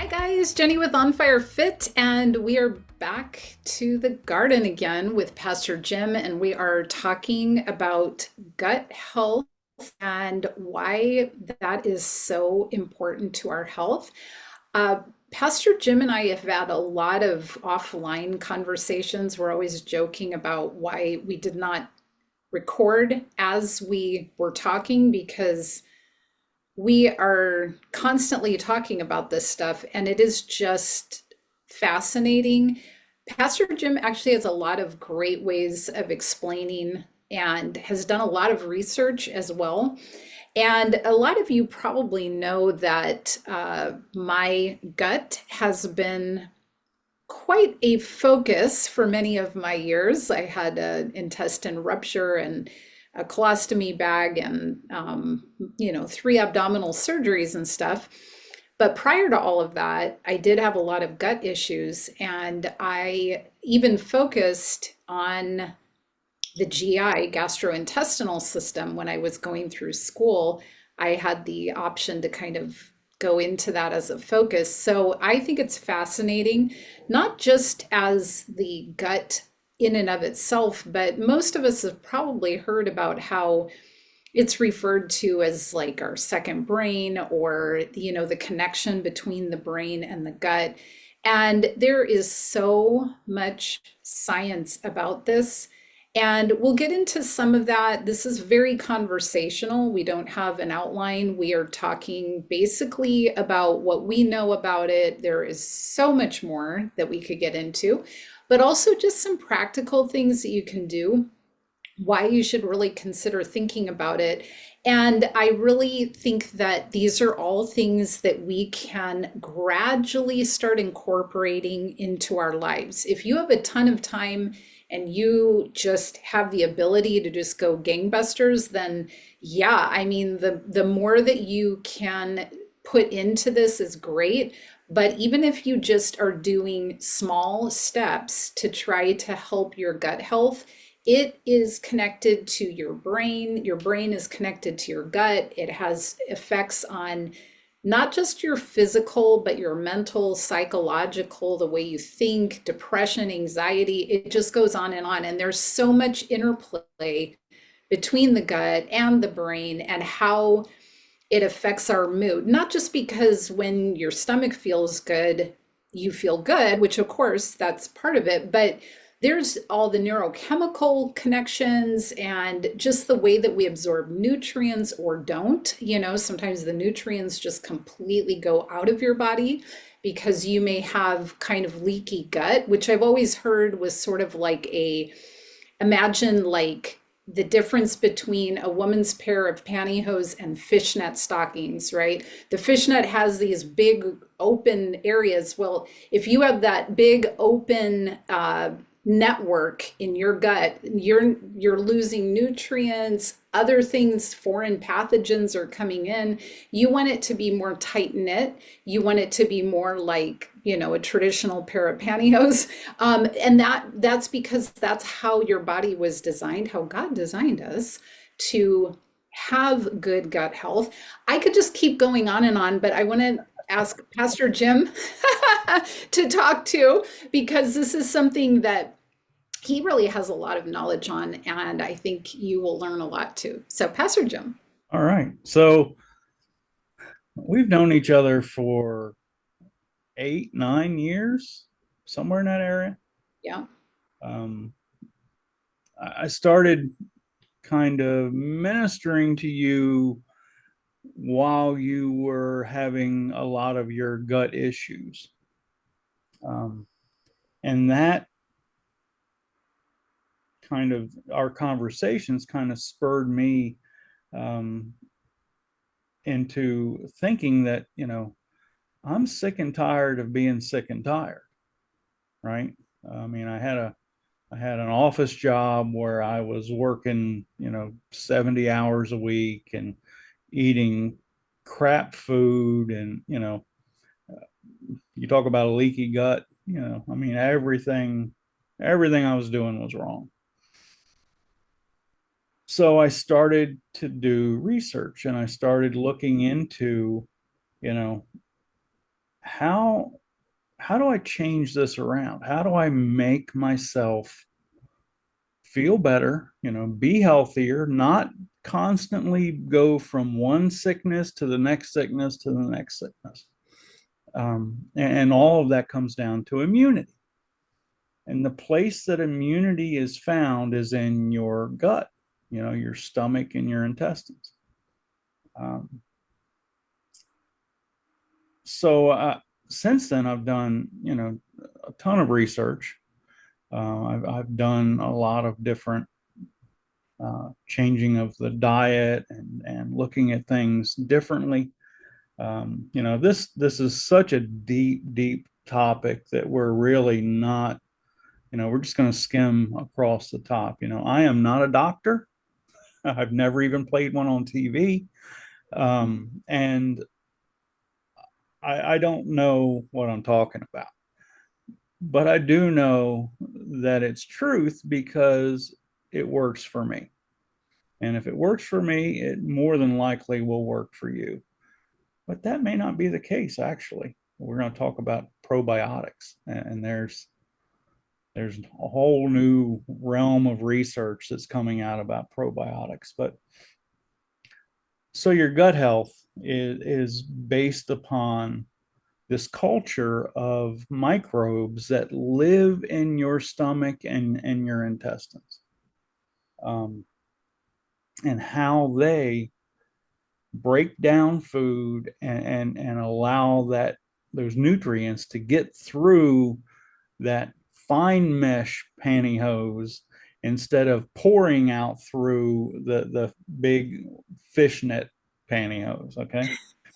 guys, Jenny with On Fire Fit, and we are back to the garden again with Pastor Jim, and we are talking about gut health and why that is so important to our health. Uh, Pastor Jim and I have had a lot of offline conversations. We're always joking about why we did not record as we were talking because we are constantly talking about this stuff, and it is just fascinating. Pastor Jim actually has a lot of great ways of explaining and has done a lot of research as well. And a lot of you probably know that my gut has been quite a focus for many of my years. I had an intestine rupture and a colostomy bag and, 3 abdominal surgeries and stuff. But prior to all of that, I did have a lot of gut issues, and I even focused on the GI, gastrointestinal system, when I was going through school. I had the option to kind of go into that as a focus. So I think it's fascinating, not just as the gut in and of itself, but most of us have probably heard about how it's referred to as like our second brain, or the connection between the brain and the gut. And there is so much science about this, and we'll get into some of that. This is very conversational. We don't have an outline. We are talking basically about what we know about it. There is so much more that we could get into, but also just some practical things that you can do, why you should really consider thinking about it. And I really think that these are all things that we can gradually start incorporating into our lives. If you have a ton of time and you just have the ability to just go gangbusters, then yeah, I mean, the more that you can put into this is great. But even if you just are doing small steps to try to help your gut health, it is connected to your brain. Your brain is connected to your gut. It has effects on not just your physical, but your mental, psychological, the way you think, depression, anxiety. It just goes on and on. And there's so much interplay between the gut and the brain and how it affects our mood. Not just because when your stomach feels good, you feel good, which of course that's part of it, but there's all the neurochemical connections and just the way that we absorb nutrients or don't. Sometimes the nutrients just completely go out of your body because you may have kind of leaky gut, which I've always heard was sort of like imagine like the difference between a woman's pair of pantyhose and fishnet stockings, right? The fishnet has these big open areas. Well, if you have that big open network in your gut, you're losing nutrients, other things, foreign pathogens are coming in. You want it to be more tight knit. You want it to be more like, a traditional pair of pantyhose. And that's because that's how your body was designed, how God designed us to have good gut health. I could just keep going on and on, but I want to ask Pastor Jim to talk to, because this is something that he really has a lot of knowledge on, and I think you will learn a lot too. So, Pastor Jim. All right. So we've known each other for 8, 9 years, somewhere in that area. Yeah. Um, I started kind of ministering to you while you were having a lot of your gut issues. Um, and that kind of, our conversations kind of spurred me um, into thinking that, I'm sick and tired of being sick and tired, right? I mean, I had an office job where I was working, 70 hours a week and eating crap food, and you talk about a leaky gut, I mean, everything I was doing was wrong. So I started to do research, and I started looking into, you know how how do I change this around? How do I make myself feel better, be healthier, not constantly go from one sickness to the next sickness to the next sickness. And all of that comes down to immunity. And the place that immunity is found is in your gut, your stomach and your intestines. Um, so since then, I've done, a ton of research. I've done a lot of different changing of the diet and looking at things differently. This is such a deep topic that we're really not, we're just going to skim across the top. I am not a doctor. I've never even played one on TV. And I don't know what I'm talking about, but I do know that it's truth because it works for me. And if it works for me, it more than likely will work for you. But that may not be the case, actually. We're going to talk about probiotics, and there's a whole new realm of research that's coming out about probiotics. But so your gut health is based upon this culture of microbes that live in your stomach and your intestines, um, and how they break down food and allow that those nutrients to get through that fine mesh pantyhose instead of pouring out through the big fishnet pantyhose. Okay,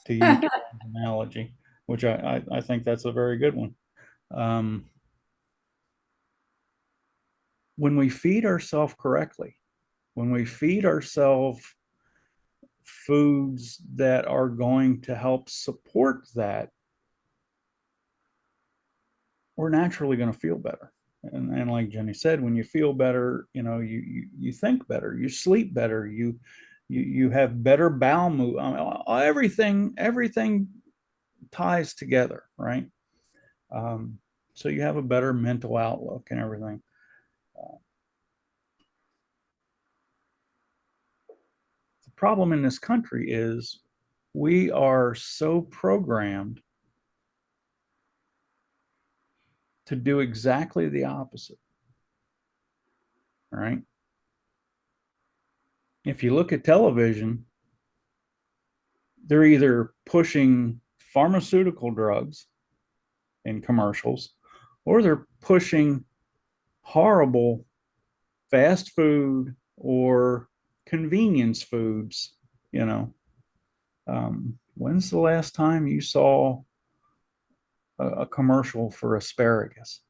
to use an analogy, which I think that's a very good one. Um, when we feed ourselves correctly, when we feed ourselves foods that are going to help support that, we're naturally going to feel better. And like Jenny said, when you feel better, you think better, you sleep better, you have better bowel move. I mean, everything ties together, right? Um, so you have a better mental outlook and everything. The problem in this country is we are so programmed to do exactly the opposite. All right. If you look at television, they're either pushing pharmaceutical drugs in commercials or they're pushing horrible fast food or convenience foods. When's the last time you saw a commercial for asparagus?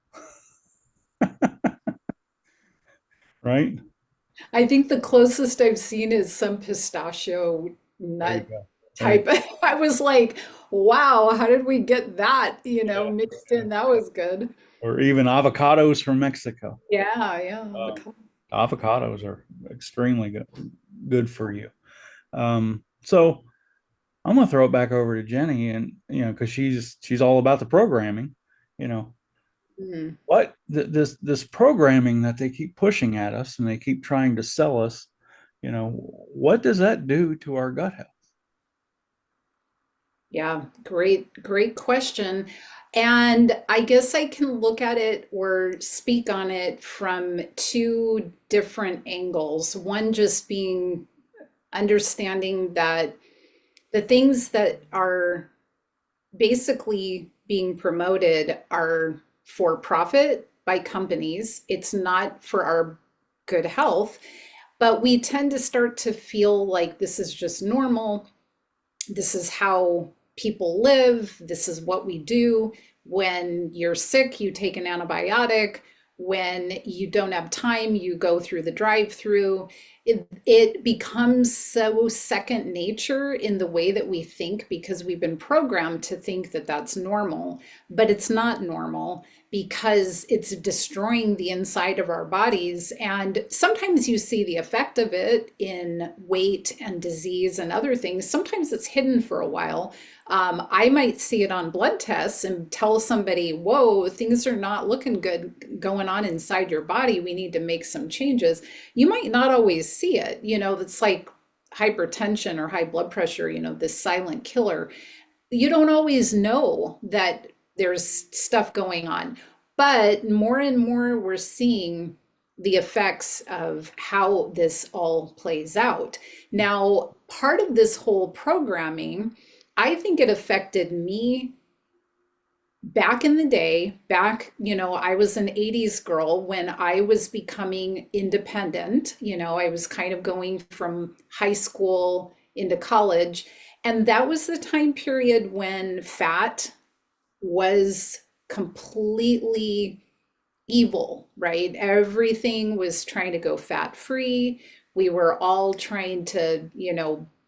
Right? I think the closest I've seen is some pistachio There you nut go. Right. type. I was like, wow, how did we get that, Yeah. mixed in? That was good. Or even avocados from Mexico. Yeah, yeah. Um, avocados are extremely good for you. So I'm gonna throw it back over to Jenny, and because she's all about the programming. You know, Mhm. what this programming that they keep pushing at us and they keep trying to sell us. What does that do to our gut health? Yeah, great question. And I guess I can look at it or speak on it from two different angles. One just being understanding that the things that are basically being promoted are for profit by companies. It's not for our good health, but we tend to start to feel like this is just normal. This is how people live. This is what we do. When you're sick, you take an antibiotic. When you don't have time, you go through the drive-through. it becomes so second nature in the way that we think because we've been programmed to think that that's normal, but it's not normal because it's destroying the inside of our bodies. And sometimes you see the effect of it in weight and disease and other things. Sometimes it's hidden for a while. I might see it on blood tests and tell somebody, whoa, things are not looking good going on inside your body. We need to make some changes. You might not always see it. That's like hypertension or high blood pressure, this silent killer. You don't always know that there's stuff going on, but more and more we're seeing the effects of how this all plays out. Now, part of this whole programming, I think it affected me back in the day. I was an 80s girl when I was becoming independent. I was kind of going from high school into college. And that was the time period when fat was completely evil, right? Everything was trying to go fat free. We were all trying to,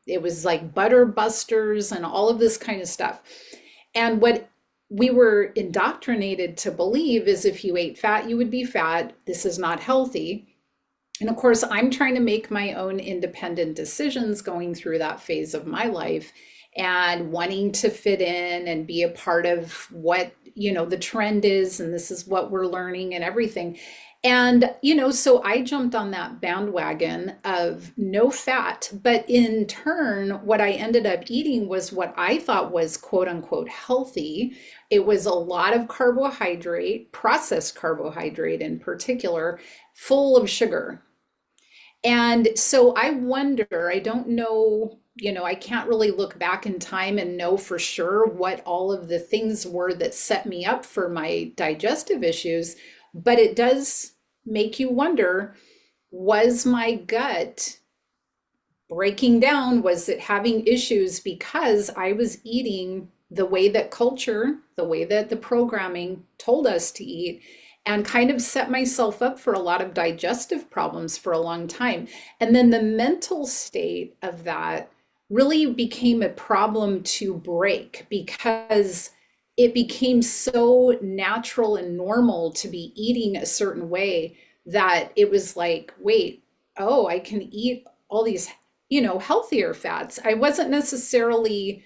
it was like butter busters and all of this kind of stuff. And what we were indoctrinated to believe is if you ate fat, you would be fat. This is not healthy. And of course, I'm trying to make my own independent decisions going through that phase of my life and wanting to fit in and be a part of what, the trend is. And this is what we're learning and everything. And, so I jumped on that bandwagon of no fat. But in turn, what I ended up eating was what I thought was quote unquote healthy. It was a lot of carbohydrate, processed carbohydrate in particular, full of sugar. And so I wonder, I don't know, I can't really look back in time and know for sure what all of the things were that set me up for my digestive issues, but it does make you wonder, was my gut breaking down? Was it having issues because I was eating the way that culture, the way that the programming told us to eat, and kind of set myself up for a lot of digestive problems for a long time? And then the mental state of that really became a problem to break because it became so natural and normal to be eating a certain way that it was like, wait, oh, I can eat all these, healthier fats. I wasn't necessarily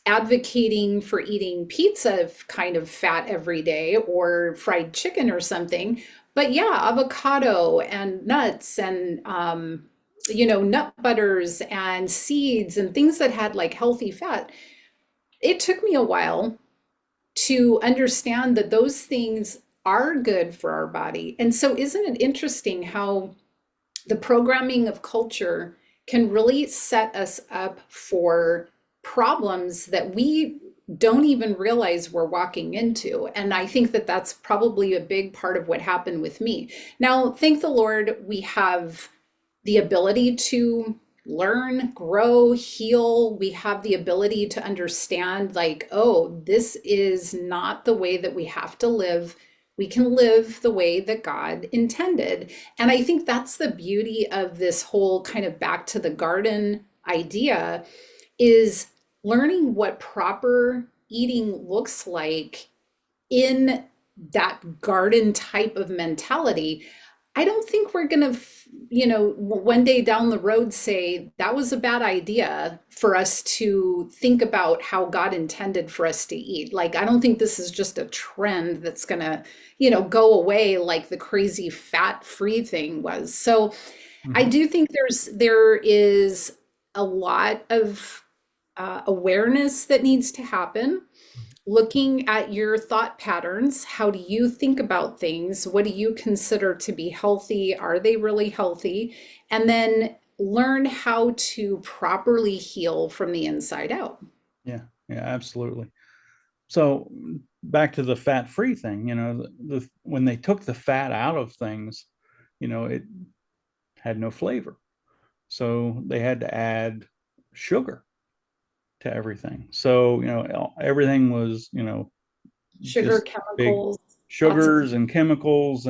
advocating for eating pizza kind of fat every day or fried chicken or something. But yeah, avocado and nuts and, nut butters and seeds and things that had like healthy fat. It took me a while to understand that those things are good for our body. And so, isn't it interesting how the programming of culture can really set us up for problems that we don't even realize we're walking into? And I think that that's probably a big part of what happened with me. Now, thank the Lord, we have the ability to learn, grow, heal. We have the ability to understand, like, oh, this is not the way that we have to live. We can live the way that God intended. And I think that's the beauty of this whole kind of back to the garden idea, is learning what proper eating looks like in that garden type of mentality. I don't think we're going to, one day down the road say that was a bad idea for us to think about how God intended for us to eat. Like, I don't think this is just a trend that's going to, go away like the crazy fat free thing was. So I Mhm. do think there is a lot of awareness that needs to happen, looking at your thought patterns. How do you think about things? What do you consider to be healthy? Are they really healthy? And then learn how to properly heal from the inside out. Yeah, yeah, absolutely. So back to the fat-free thing, when they took the fat out of things, it had no flavor. So they had to add sugar to everything. So, everything was, Sugar, just big chemicals, lots of, sugars and chemicals,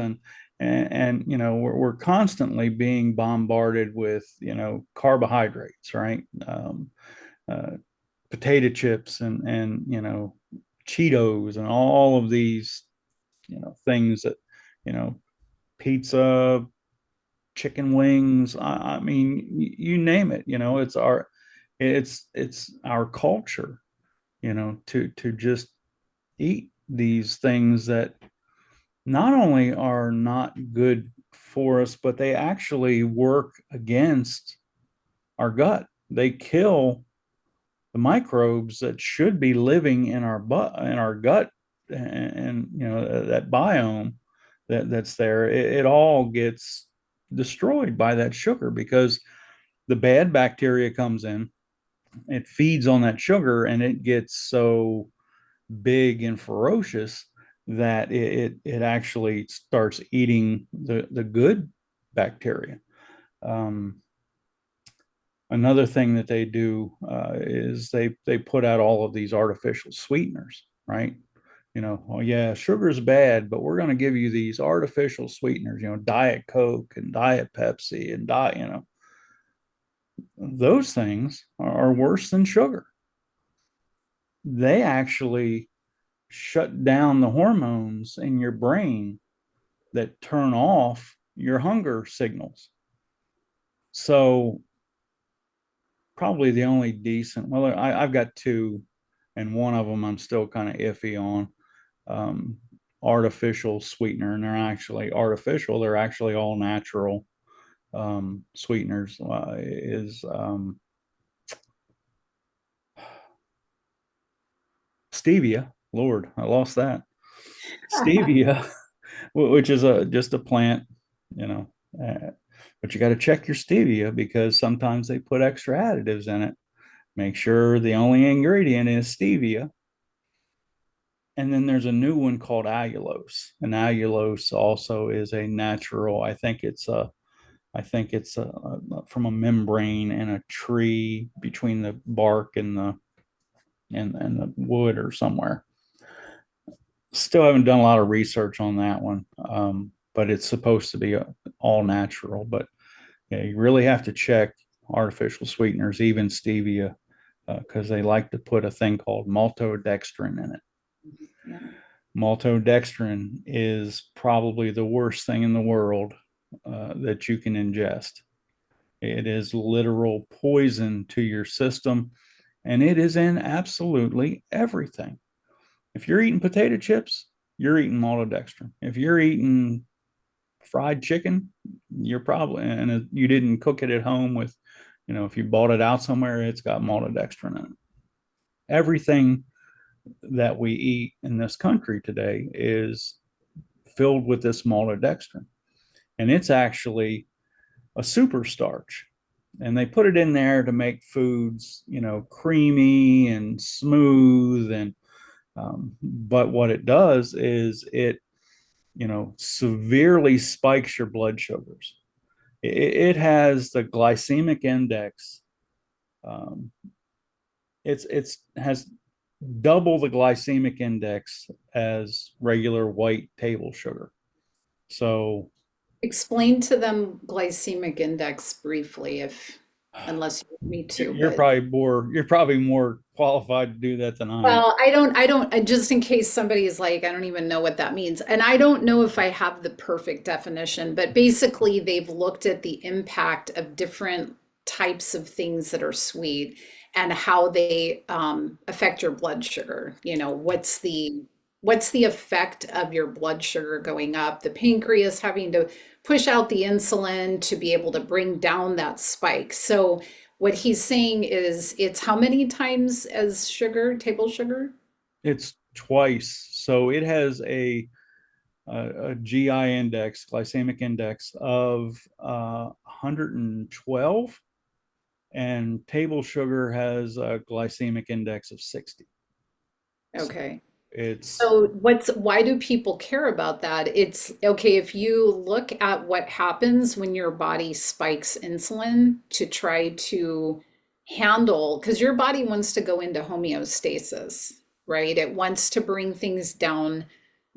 and we're constantly being bombarded with carbohydrates, right? Uh, Potato chips and Cheetos and all of these things that you know pizza, chicken wings. I mean, you name it. It's our culture. To just eat these things that not only are not good for us, but they actually work against our gut. They kill the microbes that should be living in our gut, and that biome that's there. It all gets destroyed by that sugar because the bad bacteria comes in, it feeds on that sugar, and it gets so big and ferocious that it actually starts eating the good bacteria. Um, Another thing that they do is they put out all of these artificial sweeteners, right? Oh yeah, sugar's bad, but we're going to give you these artificial sweeteners, Diet Coke and Diet Pepsi and those things are worse than sugar. They actually shut down the hormones in your brain that turn off your hunger signals. So probably the only decent, well, I've got two, and one of them I'm still kind of iffy on. Um, Artificial sweetener, and they're actually artificial. They're actually all natural sweeteners. Is Stevia. Lord, I lost that. Stevia, which is just a plant, you know. Uh, but you got to check your stevia because sometimes they put extra additives in it. Make sure the only ingredient is stevia. And then there's a new one called allulose. And allulose also is a natural. I think it's from a membrane in a tree between the bark and the wood or somewhere. Still haven't done a lot of research on that one, but it's supposed to be all natural. But yeah, you really have to check artificial sweeteners, even stevia, because they like to put a thing called maltodextrin in it. Yeah. Maltodextrin is probably the worst thing in the world that you can ingest. It is literal poison to your system, and it is in absolutely everything. If you're eating potato chips, you're eating maltodextrin. If you're eating fried chicken, you're probably, and you didn't cook it at home with, if you bought it out somewhere, it's got maltodextrin in it. Everything that we eat in this country today is filled with this maltodextrin, and it's actually a super starch. And they put it in there to make foods, creamy and smooth. And but what it does is it, severely spikes your blood sugars. It has the glycemic index. Um, it's has double the glycemic index as regular white table sugar. So Explain to them glycemic index briefly, if unless you want me to, you're but probably more qualified to do that than I am. well, just in case somebody is like, I don't even know what that means. And I don't know if I have the perfect definition, but basically they've looked at the impact of different types of things that are sweet and how they affect your blood sugar. What's the effect of your blood sugar going up, the pancreas having to push out the insulin to be able to bring down that spike. So what he's saying is it's how many times as sugar, table sugar? It's twice. So it has a GI index, glycemic index of 112, and table sugar has a glycemic index of 60. So Okay. it's So why do people care about that? It's okay if you look at what happens when your body spikes insulin to try to handle, because your body wants to go into homeostasis, right? It wants to bring things down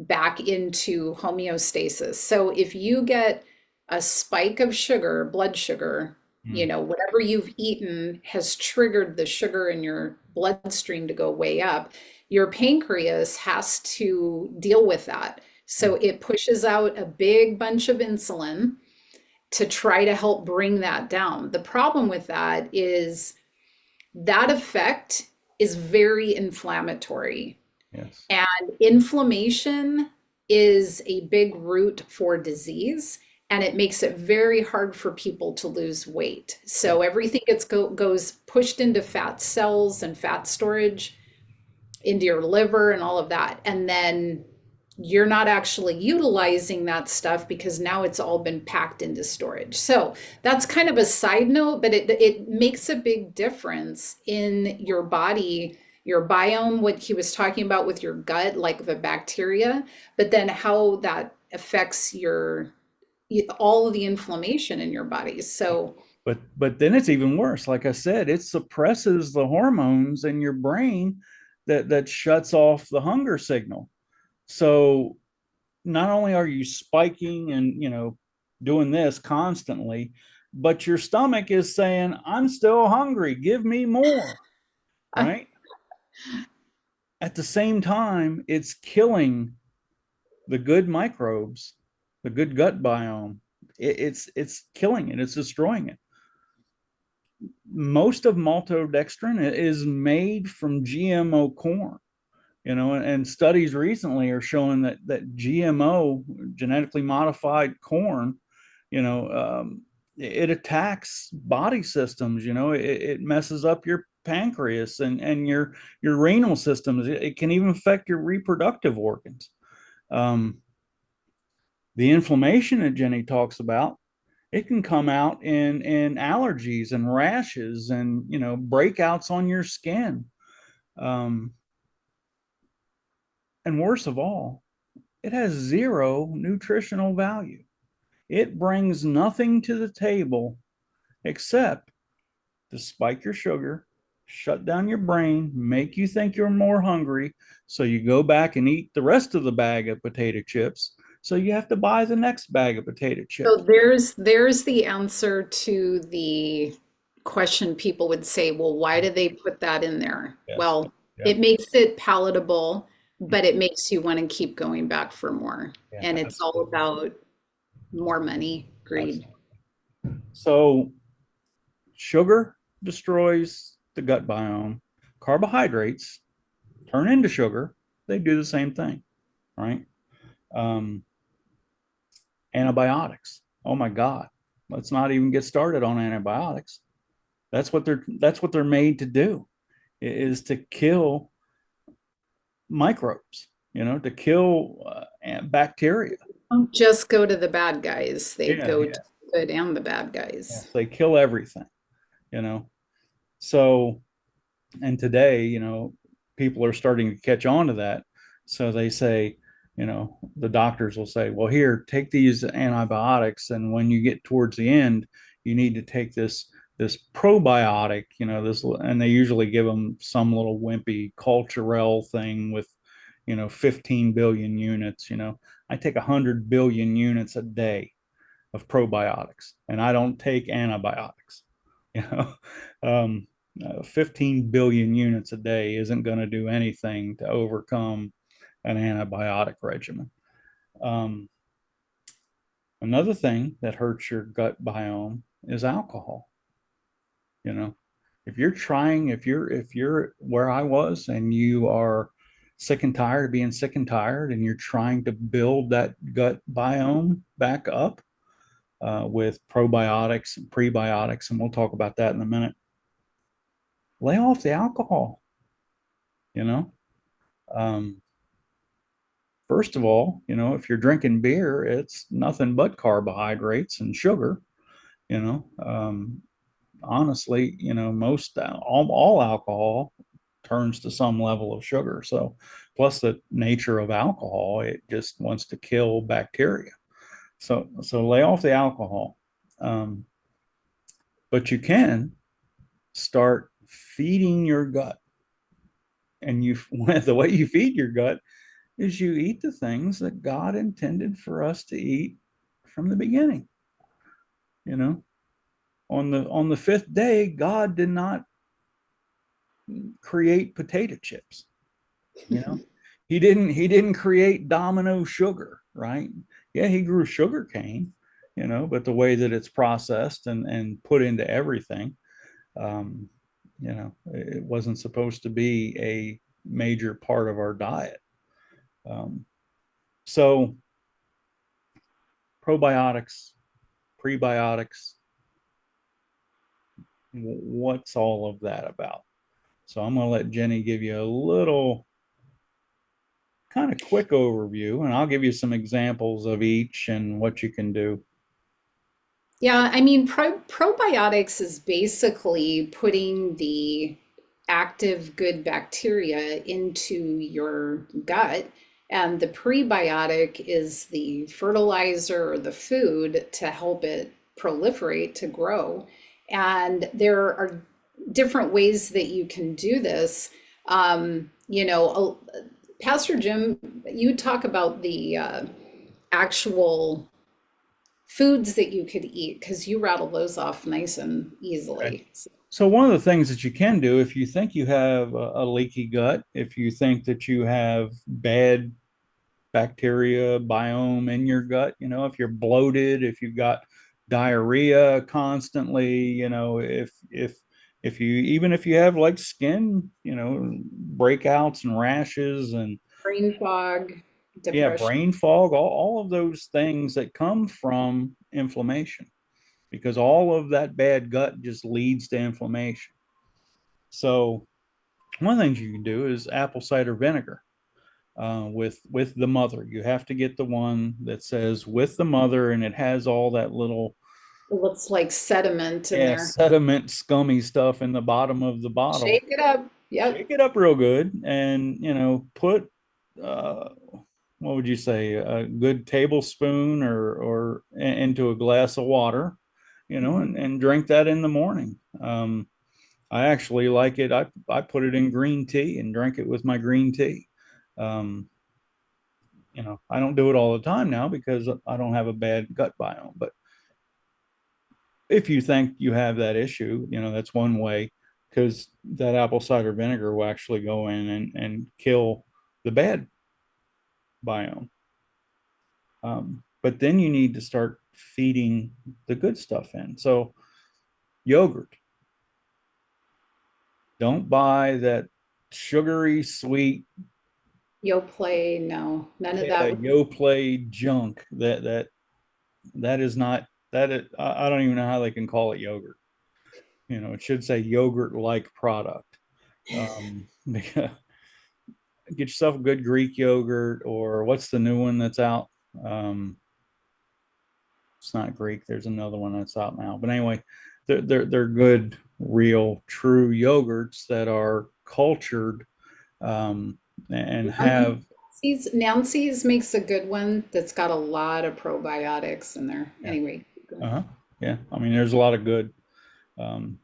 back into homeostasis. So if you get a spike of sugar, blood sugar, Mm. whatever you've eaten has triggered the sugar in your bloodstream to go way up. Your pancreas has to deal with that. So Mm. it pushes out a big bunch of insulin to try to help bring that down. The problem with that is that effect is very inflammatory. Yes. And inflammation is a big root for disease, and it makes it very hard for people to lose weight. Yeah. So everything goes pushed into fat cells and fat storage into your liver and all of that. And then you're not actually utilizing that stuff because now it's all been packed into storage. So that's kind of a side note, but it makes a big difference in your body, your biome, what he was talking about with your gut, like the bacteria, but then how that affects all of the inflammation in your body. So But then it's even worse. Like I said, it suppresses the hormones in your brain that shuts off the hunger signal. So not only are you spiking and doing this constantly, but your stomach is saying, I'm still hungry, give me more, right? At the same time, it's killing the good microbes, the good gut biome. It's killing it, it's destroying it. Most of maltodextrin is made from GMO corn, and studies recently are showing that GMO, genetically modified corn, you know, it attacks body systems. It messes up your pancreas and your renal systems. It can even affect your reproductive organs. Um, the inflammation that Jenny talks about, it can come out in allergies and rashes and breakouts on your skin. Um, and worst of all, it has zero nutritional value. It brings nothing to the table except to spike your sugar, shut down your brain, make you think you're more hungry. So you go back and eat the rest of the bag of potato chips. So you have to buy the next bag of potato So chips. there's the answer to the question people would say, well, why do they put that in there? Yes. Well, Yeah. it makes it palatable, but it makes you want to keep going back for more. Yeah. And it's all Absolutely. about more money, greed. Absolutely. So sugar destroys the gut biome. Carbohydrates turn into sugar. They do the same thing, right? Um, Antibiotics. Oh my God. Let's not even get started on antibiotics. That's what they're made to do, is to kill microbes, to kill bacteria. Don't just go to the bad guys. They Yeah, go to yeah. the good and the bad Yes, guys. they kill everything, you know. So, and today, people are starting to catch on to that. So they say, the doctors will say, well, here, take these antibiotics, and when you get towards the end, you need to take this probiotic, this, and they usually give them some little wimpy culturel thing with, 15 billion units. I take 100 billion units a day of probiotics, and I don't take antibiotics. You know, um, 15 billion units a day isn't going to do anything to overcome an antibiotic regimen. Um, Another thing that hurts your gut biome is alcohol. You know, if you're where I was and you are sick and tired of being sick and tired and you're trying to build that gut biome back up, with probiotics and prebiotics, and we'll talk about that in a minute. Lay off the alcohol. You know, um, first of all, if you're drinking beer, it's nothing but carbohydrates and sugar. You know, honestly, most all alcohol turns to some level of sugar. So, plus the nature of alcohol, it just wants to kill bacteria. So lay off the alcohol. Um, but you can start feeding your gut, and you the way you feed your gut is you eat the things that God intended for us to eat from the beginning. You know, on the fifth day, God did not create potato chips. You know, he didn't create domino sugar, right? Yeah, he grew sugar cane, but the way that it's processed and put into everything, um, it wasn't supposed to be a major part of our diet. Um, so probiotics, prebiotics, what's all of that about? So I'm going to let Jenny give you a little kind of quick overview, and I'll give you some examples of each and what you can do. Yeah, I mean, probiotics is basically putting the active good bacteria into your gut, and the prebiotic is the fertilizer or the food to help it proliferate, to grow. And there are different ways that you can do this. Pastor Jim, you talk about the actual foods that you could eat because you rattle those off nice and Okay. easily. So one of the things that you can do if you think you have a leaky gut, if you think that you have bad bacteria biome in your gut, if you're bloated, if you've got diarrhea constantly, if you even if you have like skin, breakouts and rashes and Brain fog, yeah, depression. brain fog, all of those things that come from inflammation because all of that bad gut just leads to inflammation. So one of the things you can do is apple cider vinegar with the mother. You have to get the one that says with the mother, and it has all that little It looks like sediment in there. sediment, scummy stuff in the bottom of the bottle. Shake it up. Yep. Shake it up real good, and put uh, what would you say, a good tablespoon or into a glass of water, Mhm. and drink that in the morning. I actually like it. I put it in green tea and drink it with my green tea. Um, I don't do it all the time now because I don't have a bad gut biome. But if you think you have that issue, that's one way because that apple cider vinegar will actually go in and kill the bad biome. But then you need to start feeding the good stuff in. So yogurt, don't buy that sugary sweet, Yoplait, no, none of yeah, that. Yoplait junk that is not that it, I don't even know how they can call it yogurt. It should say yogurt like product. Get yourself a good Greek yogurt, or what's the new one that's out? um, it's not Greek. There's another one that's out now. But anyway, they're good, real, true yogurts that are cultured, um, and have Nancy's makes a good one that's got a lot of probiotics in there. yeah, Anyway, uh-huh, yeah. I mean, there's a lot of good. Um,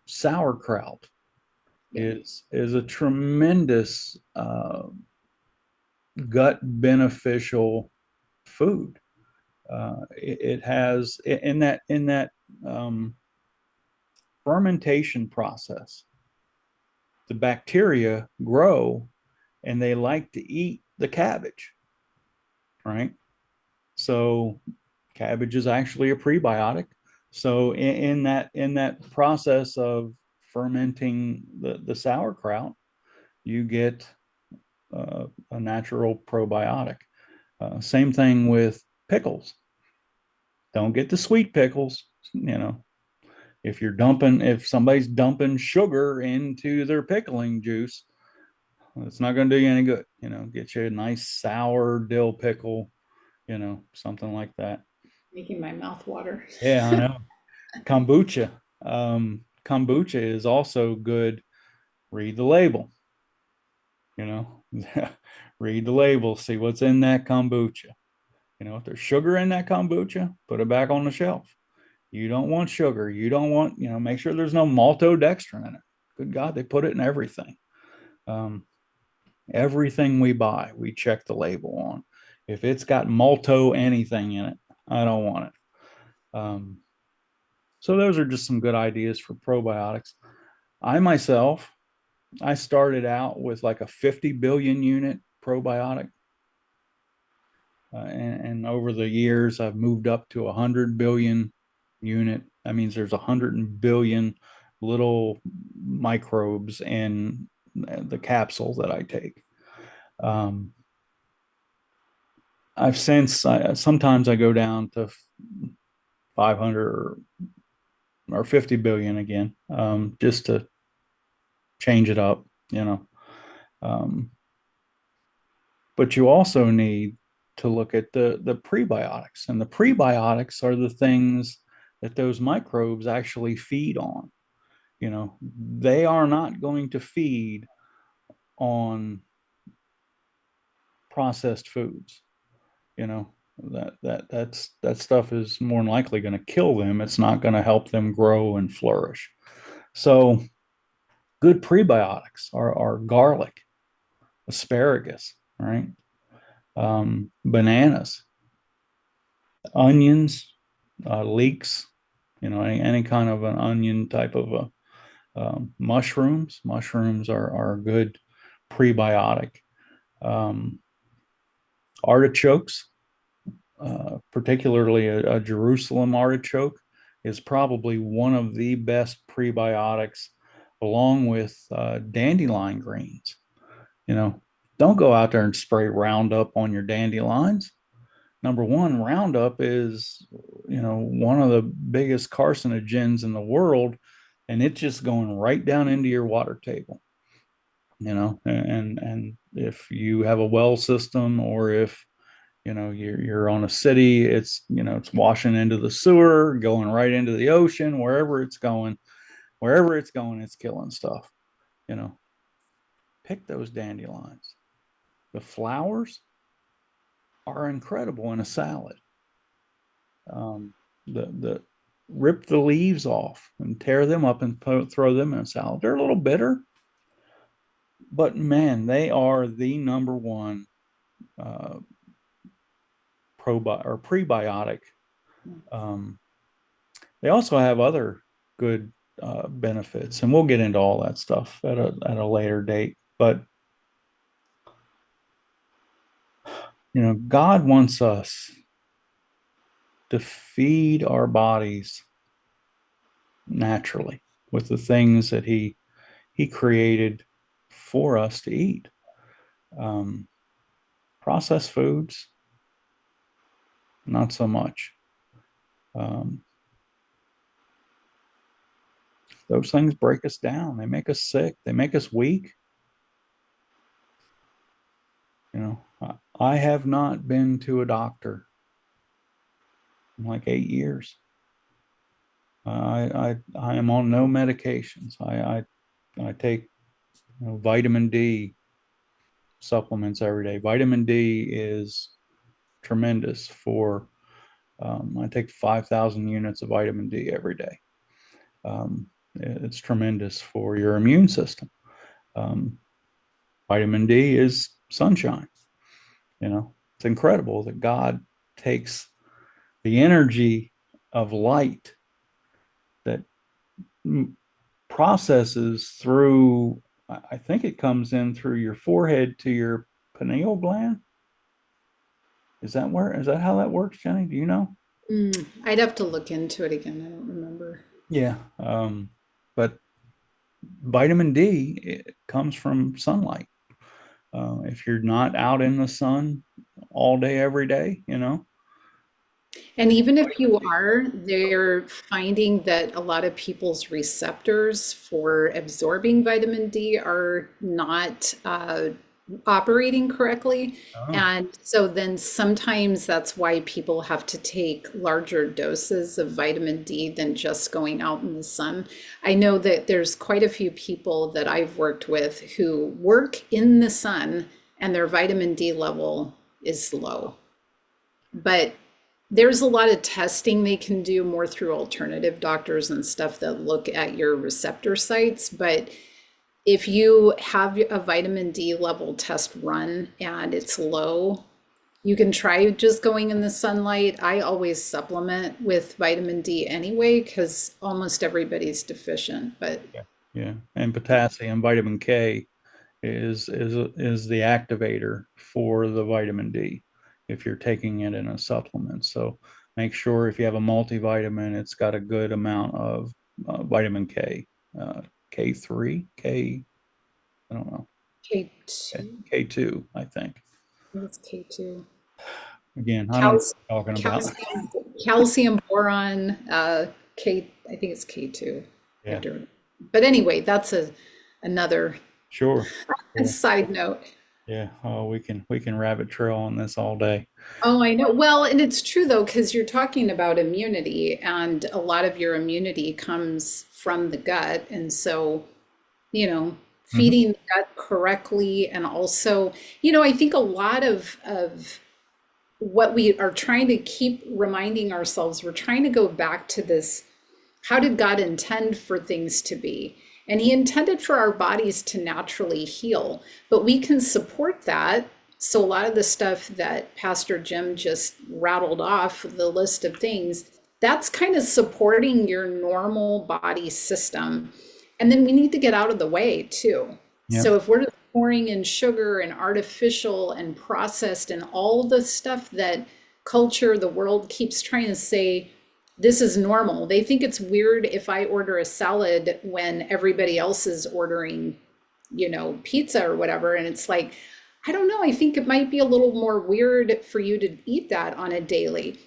Sauerkraut yeah. is a tremendous gut beneficial food. It has in that um, fermentation process, the bacteria grow and they like to eat the cabbage, right? So cabbage is actually a prebiotic. So in that process of fermenting the sauerkraut, you get a natural probiotic. Same thing with pickles. Don't get the sweet pickles. If somebody's dumping sugar into their pickling juice, it's not going to do you any good. Get you a nice sour dill pickle, something like that. Making my mouth water. Yeah, I know. Kombucha. Kombucha is also good. Read the label, you know, read the label, see what's in that kombucha. If there's sugar in that kombucha, put it back on the shelf. You don't want sugar. You don't want, make sure there's no maltodextrin in it. Good God, they put it in everything. Um, Everything we buy, we check the label on. If it's got malto anything in it, I don't want it. So those are just some good ideas for probiotics. I myself, I started out with like a 50 billion unit probiotic. And over the years, I've moved up to 100 billion unit. That means there's 100 billion little microbes in the capsule that I take. Um, sometimes I go down to 500 or 50 billion again, just to change it up, you know. Um, but you also need to look at the prebiotics, and the prebiotics are the things that those microbes actually feed on. You know, they are not going to feed on processed foods. You know, that stuff is more than likely going to kill them. It's not going to help them grow and flourish. So good prebiotics are garlic, asparagus, right? Bananas, onions, leeks, you know, any kind of an onion type of mushrooms. Mushrooms are a good prebiotic. Um, Artichokes, particularly a Jerusalem artichoke, is probably one of the best prebiotics, along with dandelion greens. You know, don't go out there and spray Roundup on your dandelions. Number one, Roundup is, you know, one of the biggest carcinogens in the world, and it's just going right down into your water table. You know, and if you have a well system, or if you know you're on a city, it's, you know, it's washing into the sewer, going right into the ocean, wherever it's going, it's killing stuff. You know, pick those dandelions. The flowers are incredible in a salad. The rip the leaves off and tear them up and throw them in a salad. They're a little bitter, but man, they are the number one uh, or prebiotic. Um, they also have other good benefits, and we'll get into all that stuff at a later date. But you know, God wants us to feed our bodies naturally with the things that He created for us to eat. Um, Processed foods, not so much. Um, those things break us down. They make us sick. They make us weak. You know, I have not been to a doctor in like 8 years. I am on no medications. I take, you know, vitamin D supplements every day. Vitamin D is tremendous for. I take 5,000 units of vitamin D every day. It's tremendous for your immune system. Um, Vitamin D is sunshine. You know, it's incredible that God takes the energy of light that processes through, I think it comes in through your forehead to your pineal gland. Is that how that works, Jenny? Do you know? I'd have to look into it again. I don't remember. Yeah. But vitamin D, it comes from sunlight. If you're not out in the sun all day, every day, you know. And even if you are, they're finding that a lot of people's receptors for absorbing vitamin D are not operating correctly. Oh, And so then sometimes that's why people have to take larger doses of vitamin D than just going out in the sun. I know that there's quite a few people that I've worked with who work in the sun and their vitamin D level is low. But there's a lot of testing they can do more through alternative doctors and stuff that look at your receptor sites. But if you have a vitamin D level test run and it's low, you can try just going in the sunlight. I always supplement with vitamin D anyway because almost everybody's deficient. But Yeah. Yeah. And potassium, vitamin K is the activator for the vitamin D if you're taking it in a supplement. So make sure if you have a multivitamin, it's got a good amount of vitamin K, uh, K3, K, I don't know, K2, K2, I think. I think it's K2. Again, I don't know Calcium, what I'm talking about. calcium, calcium boron, K, I think it's K2. I Yeah, have to, but anyway, that's another sure, sure. side note. Yeah, oh, we can rabbit trail on this all day. Oh, I know. Well, and it's true though, because you're talking about immunity, and a lot of your immunity comes from the gut. And so, Hmm. feeding the gut correctly, and also, I think a lot of what we are trying to keep reminding ourselves, we're trying to go back to this, how did God intend for things to be? And He intended for our bodies to naturally heal, but we can support that. So, a lot of the stuff that Pastor Jim just rattled off, the list of things, that's kind of supporting your normal body system. And then we need to get out of the way too. Yeah, So, if we're pouring in sugar and artificial and processed and all the stuff that culture, the world keeps trying to say, this is normal. They think it's weird if I order a salad when everybody else is ordering, pizza or whatever. And it's like, I don't know. I think it might be a little more weird for you to eat that on a daily.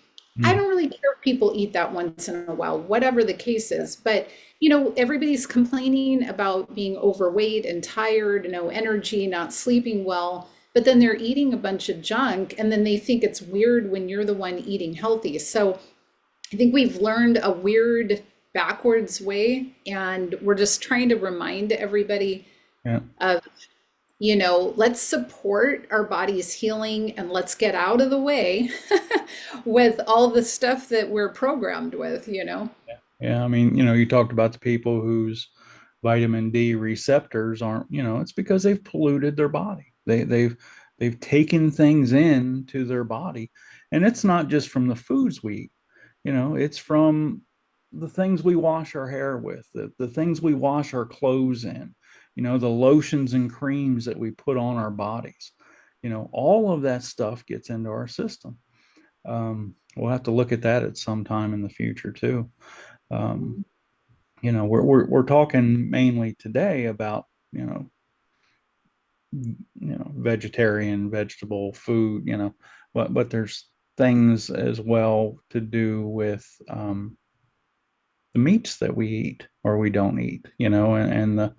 I mm, don't really care if people eat that once in a while, whatever the case is. But, everybody's complaining about being overweight and tired, no energy, not sleeping well. But then they're eating a bunch of junk, and then they think it's weird when you're the one eating healthy. So I think we've learned a weird backwards way, and we're just trying to remind everybody yeah. of, let's support our body's healing and let's get out of the way with all the stuff that we're programmed with. Yeah, I mean, you talked about the people whose vitamin D receptors aren't, it's because they've polluted their body. They've taken things into their body. And it's not just from the foods we eat, it's from the things we wash our hair with, the things we wash our clothes in, the lotions and creams that we put on our bodies. All of that stuff gets into our system. We'll have to look at that at some time in the future too. Um, we're talking mainly today about vegetarian vegetable food, but there's things as well to do with the meats that we eat or we don't eat, and the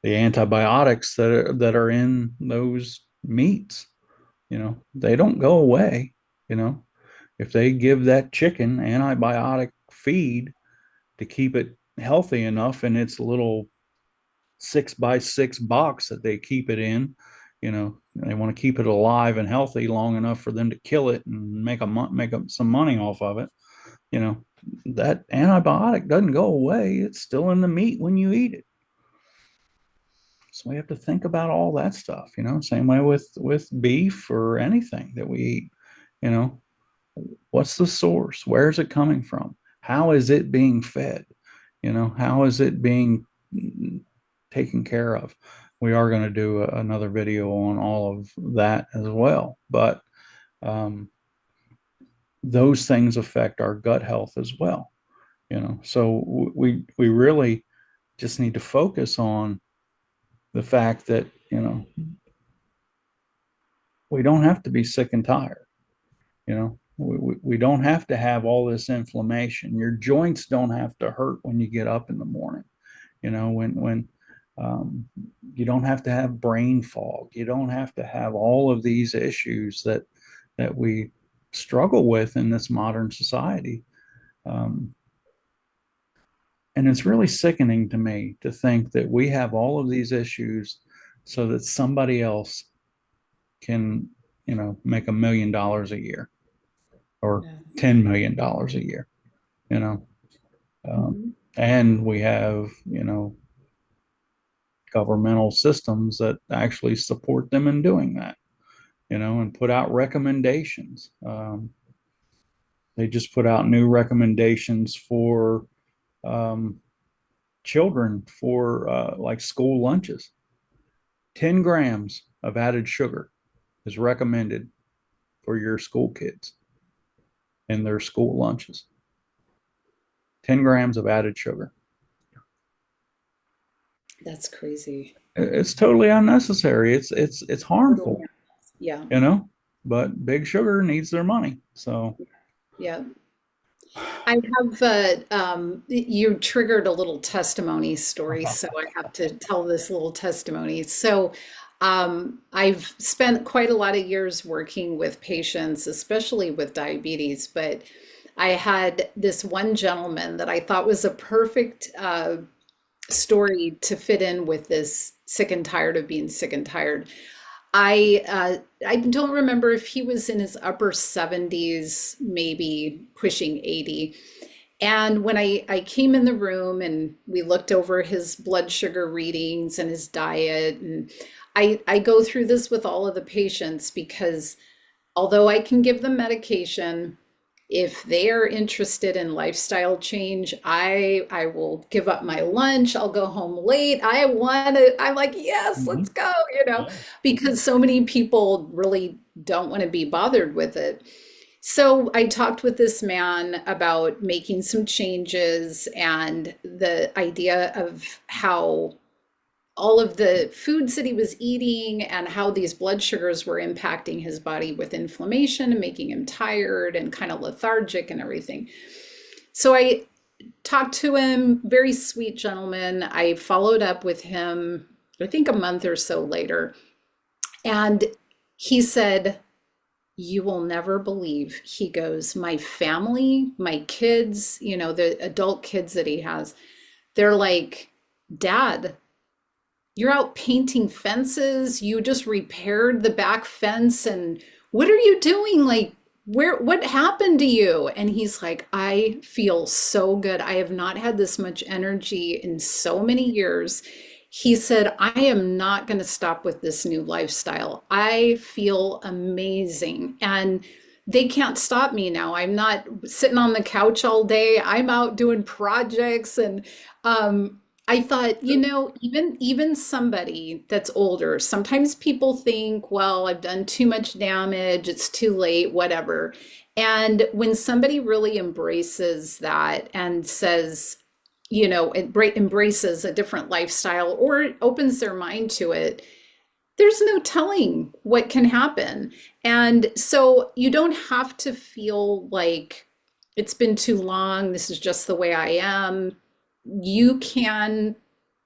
antibiotics that are in those meats, they don't go away. you know if they give that chicken antibiotic feed to keep it healthy enough in its little 6x6 box that they keep it in. They want to keep it alive and healthy long enough for them to kill it and make up some money off of it. You know, that antibiotic doesn't go away. It's still in the meat when you eat it. So we have to think about all that stuff. Same way with beef or anything that we eat. You know, what's the source? Where is it coming from? How is it being fed? How is it being taken care of? We are going to do another video on all of that as well. But um, those things affect our gut health as well. So we really just need to focus on the fact that we don't have to be sick and tired. We don't have to have all this inflammation. Your joints don't have to hurt when you get up in the morning. When um, you don't have to have brain fog. You don't have to have all of these issues that we struggle with in this modern society. Um, and it's really sickening to me to think that we have all of these issues so that somebody else can, make $1 million a year or Yeah. $10 million a year. You know, um, Mhm. and we have, governmental systems that actually support them in doing that, and put out recommendations. They just put out new recommendations for um, children for like school lunches. 10 grams of added sugar is recommended for your school kids in their school lunches. 10 grams of added sugar. That's crazy. It's totally unnecessary. It's Totally. harmful, Yeah. you know. But big sugar needs their money. So Yeah. I have you triggered a little testimony story, so I have to tell this little testimony. So, I've spent quite a lot of years working with patients, especially with diabetes, but I had this one gentleman that I thought was a perfect story to fit in with this sick and tired of being sick and tired. I don't remember if he was in his upper 70s, maybe pushing 80. And when I came in the room and we looked over his blood sugar readings and his diet, and I go through this with all of the patients because although I can give them medication, if they are interested in lifestyle change, I will give up my lunch. I'll go home late. I want to, I'm like, yes, let's mhm. go, Yeah. because so many people really don't want to be bothered with it. So I talked with this man about making some changes and the idea of how all of the foods that he was eating and how these blood sugars were impacting his body with inflammation and making him tired and kind of lethargic and everything. So I talked to him, very sweet gentleman. I followed up with him, I think a month or so later, and he said, "You will never believe," he goes, "my family, my kids, the adult kids that he has, they're like, Dad, you're out painting fences. You just repaired the back fence. And what are you doing? Like, what happened to you?" And he's like, "I feel so good. I have not had this much energy in so many years." He said, "I am not going to stop with this new lifestyle. I feel amazing. And they can't stop me now. I'm not sitting on the couch all day. I'm out doing projects." And I thought, even somebody that's older, sometimes people think, well, I've done too much damage, it's too late, whatever. And when somebody really embraces that and says, embraces a different lifestyle or opens their mind to it, there's no telling what can happen. And so you don't have to feel like it's been too long, this is just the way I am. You can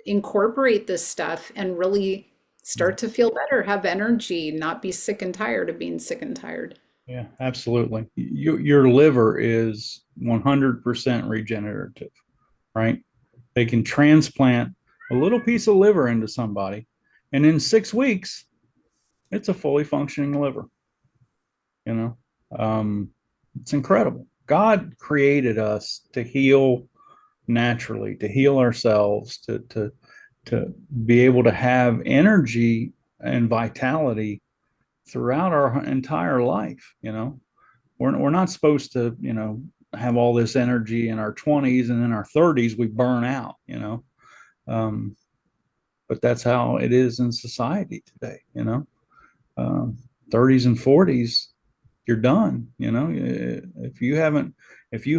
incorporate this stuff and really start to feel better, have energy, not be sick and tired of being sick and tired. Yeah, absolutely. Your liver is 100% regenerative, right? They can transplant a little piece of liver into somebody, and in 6 weeks, it's a fully functioning liver. You know, um, it's incredible. God created us to heal naturally, to heal ourselves, to be able to have energy and vitality throughout our entire life. We're not supposed to, have all this energy in our 20s, and in our 30s we burn out. Um, but that's how it is in society today. Um, 30s and 40s, you're done. If you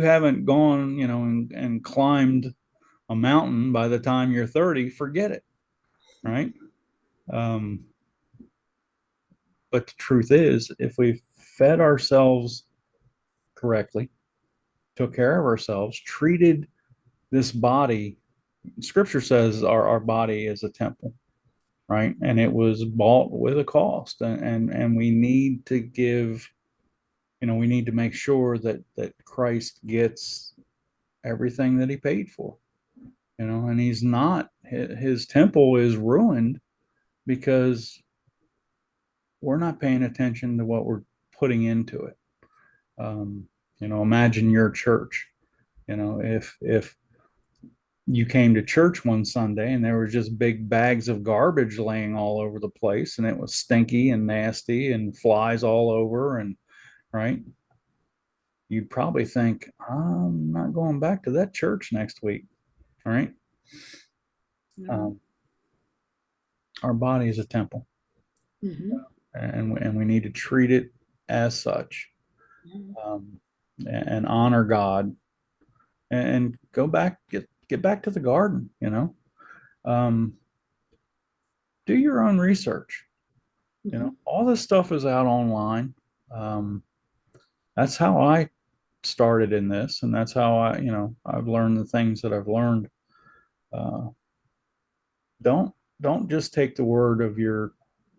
haven't gone, and climbed a mountain by the time you're 30, forget it, right? Um, but the truth is, if we fed ourselves correctly, took care of ourselves, treated this body, scripture says our body is a temple, right? And it was bought with a cost. And we need to give, we need to make sure that Christ gets everything that he paid for, and he's not, his temple is ruined because we're not paying attention to what we're putting into it. Imagine your church. If you came to church one Sunday and there was just big bags of garbage laying all over the place, and it was stinky and nasty and flies all over, and right, you'd probably think, I'm not going back to that church next week, right? Yeah. Um, our body is a temple, Hmm. and we need to treat it as such, um, and honor God, and go back, get back to the garden, um, do your own research. Hmm. All this stuff is out online. Um, that's how I started in this, and that's how I've learned the things that I've learned. Uh, don't don't just take the word of your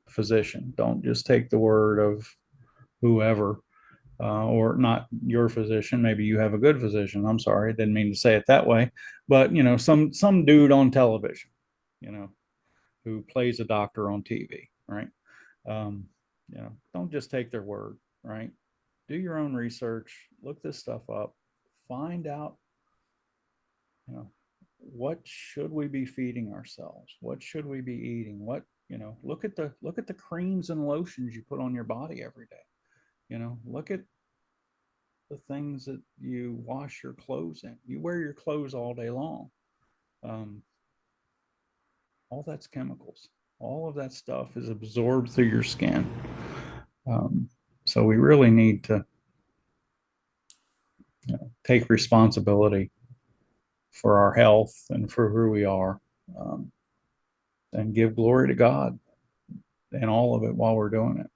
physician. Don't just take the word of whoever, or not your physician. Maybe you have a good physician. I'm sorry, I didn't mean to say it that way, but some dude on television, you know, who plays a doctor on TV, right? Um, don't just take their word, right? Do your own research, look this stuff up, find out, you know, what should we be feeding ourselves? What should we be eating? Look at the creams and lotions you put on your body every day. Look at the things that you wash your clothes in. You wear your clothes all day long. Um, all that's chemicals. All of that stuff is absorbed through your skin. Um, so we really need to take responsibility for our health and for who we are, um, and give glory to God in all of it while we're doing it.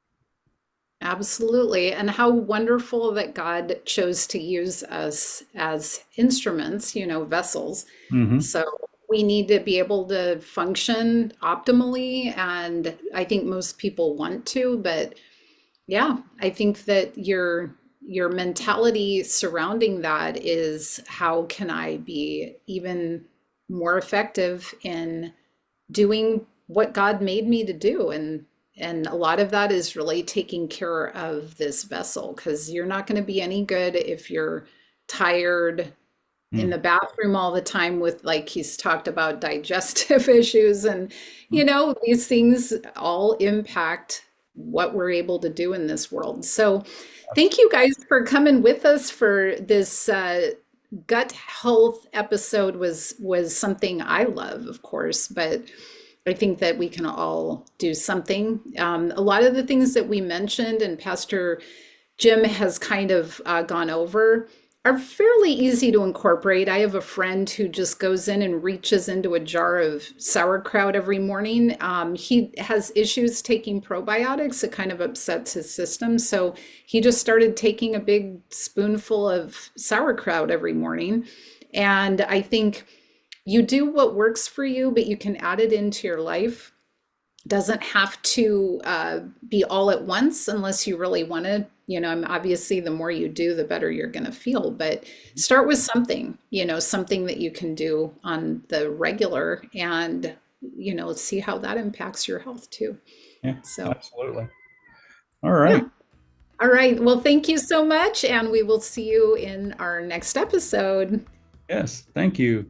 Absolutely. And how wonderful that God chose to use us as instruments, vessels. Mm-hmm. So we need to be able to function optimally. And I think most people want to, but yeah, I think that your mentality surrounding that is how can I be even more effective in doing what God made me to do, and a lot of that is really taking care of this vessel because you're not going to be any good if you're tired in Mm-hmm. the bathroom all the time with, like he's talked about, digestive issues, and these things all impact what we're able to do in this world. So thank you guys for coming with us for this gut health episode. Was something I love, of course, but I think that we can all do something. A lot of the things that we mentioned and Pastor Jim has kind of gone over are fairly easy to incorporate. I have a friend who just goes in and reaches into a jar of sauerkraut every morning. He has issues taking probiotics. It kind of upsets his system. So he just started taking a big spoonful of sauerkraut every morning. And I think you do what works for you, but you can add it into your life. Doesn't have to be all at once unless you really want to. Obviously, the more you do, the better you're going to feel. But start with something, something that you can do on the regular, and see how that impacts your health too. Yeah, So, absolutely. All right. yeah. All right. Well, thank you so much, and we will see you in our next episode. Yes, thank you.